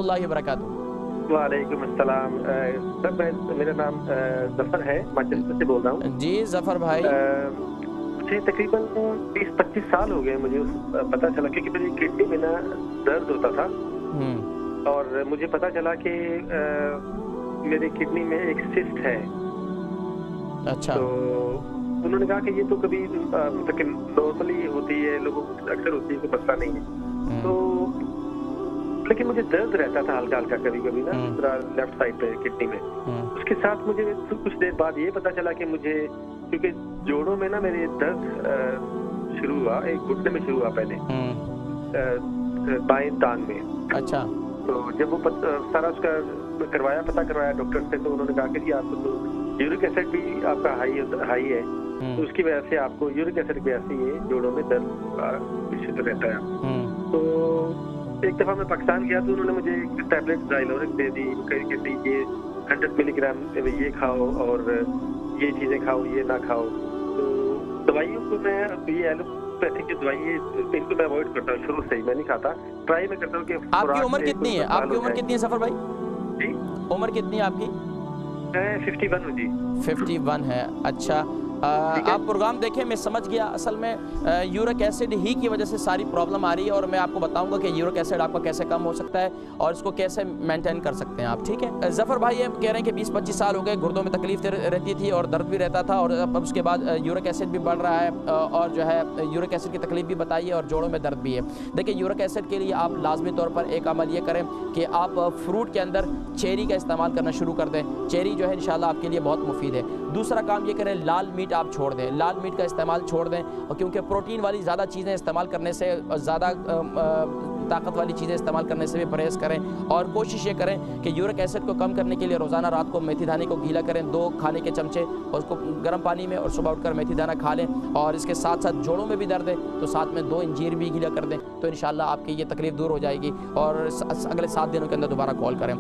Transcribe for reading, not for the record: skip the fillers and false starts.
रहमतुल्लाहि व बरकातुहू। वालेकुम अस्सलाम। सर मेरा नाम ज़फ़र है, मैनचेस्टर से बोल रहा हूँ। जी ज़फ़र भाई। मुझे तकरीबन 20-25 साल हो गए मुझे पता चला, क्योंकि मेरी किडनी में ना दर्द होता था और मुझे पता चला कि मेरी किडनी में एक सिस्ट है। अच्छा। तो उन्होंने कहा कि ये तो कभी मतलब नॉर्मली होती है, लोगों को अक्सर होती है, कोई मसला नहीं है। तो लेकिन मुझे दर्द रहता था हल्का हल्का कभी कभी ना, पूरा लेफ्ट साइड पे किडनी में। उसके साथ मुझे कुछ देर बाद ये पता चला कि मुझे, क्योंकि जोड़ों में ना मेरे दर्द शुरू हुआ, एक घुटने में शुरू हुआ पहले, बाएं टांग में। अच्छा। तो जब वो सारा उसका पता करवाया डॉक्टर से, तो उन्होंने कहा कि जी आपको तो यूरिक एसिड भी आपका हाई है, तो उसकी वजह से आपको यूरिक एसिड की वजह से ये जोड़ों में दर्द रहता है। तो एक दफा मैं पाकिस्तान गया तो उन्होंने मुझे एक टैबलेट डायलोरिक दे दी, कहती ये 100 मिलीग्राम ये खाओ और ये चीजें खाओ, ये ना खाओ। तो दवाइयों को मैं, ये एलोपैथिक की दवाई इनको मैं अवॉइड करता हूँ शुरू से ही, मैं नहीं खाता। ट्राई मैं करता हूँ कि आपकी उम्र कितनी है? आपकी उम्र कितनी है ज़फ़र भाई? जी उम्र कितनी है आपकी? मैं 51 हूँ जी। 51 है। अच्छा। आप प्रोग्राम देखें, मैं समझ गया। असल में यूरिक एसिड ही की वजह से सारी प्रॉब्लम आ रही है और मैं आपको बताऊंगा कि यूरिक एसिड आपका कैसे कम हो सकता है और इसको कैसे मेंटेन कर सकते हैं आप, ठीक है। ज़फ़र भाई ये कह रहे हैं कि 20-25 साल हो गए, गुर्दों में तकलीफ रहती थी और दर्द भी रहता था, और अब उसके बाद यूरिक एसिड भी बढ़ रहा है और जो है यूरिक एसिड की तकलीफ भी बताइए और जोड़ों में दर्द भी है। देखिए यूरिक एसिड के लिए आप लाजमी तौर पर एक अमल ये करें कि आप फ्रूट के अंदर चेरी का इस्तेमाल करना शुरू कर दें। चेरी जो है इंशाल्लाह आपके लिए बहुत मुफीद है। दूसरा काम ये करें, लाल मीट आप छोड़ दें, लाल मीट का इस्तेमाल छोड़ दें, और क्योंकि प्रोटीन वाली ज़्यादा चीज़ें इस्तेमाल करने से, ज़्यादा ताकत वाली चीज़ें इस्तेमाल करने से भी परहेज़ करें। और कोशिश ये करें कि यूरिक एसिड को कम करने के लिए रोज़ाना रात को मेथी दाने को गीला करें, 2 खाने के चमचे, और उसको गर्म पानी में, और सुबह उठकर मेथी दाना खा लें। और इसके साथ साथ जोड़ों में भी दर्द है तो साथ में 2 अंजीर भी गीला कर दें, तो इंशाल्लाह आपकी ये तकलीफ़ दूर हो जाएगी। और अगले 7 दिनों के अंदर दोबारा कॉल करें।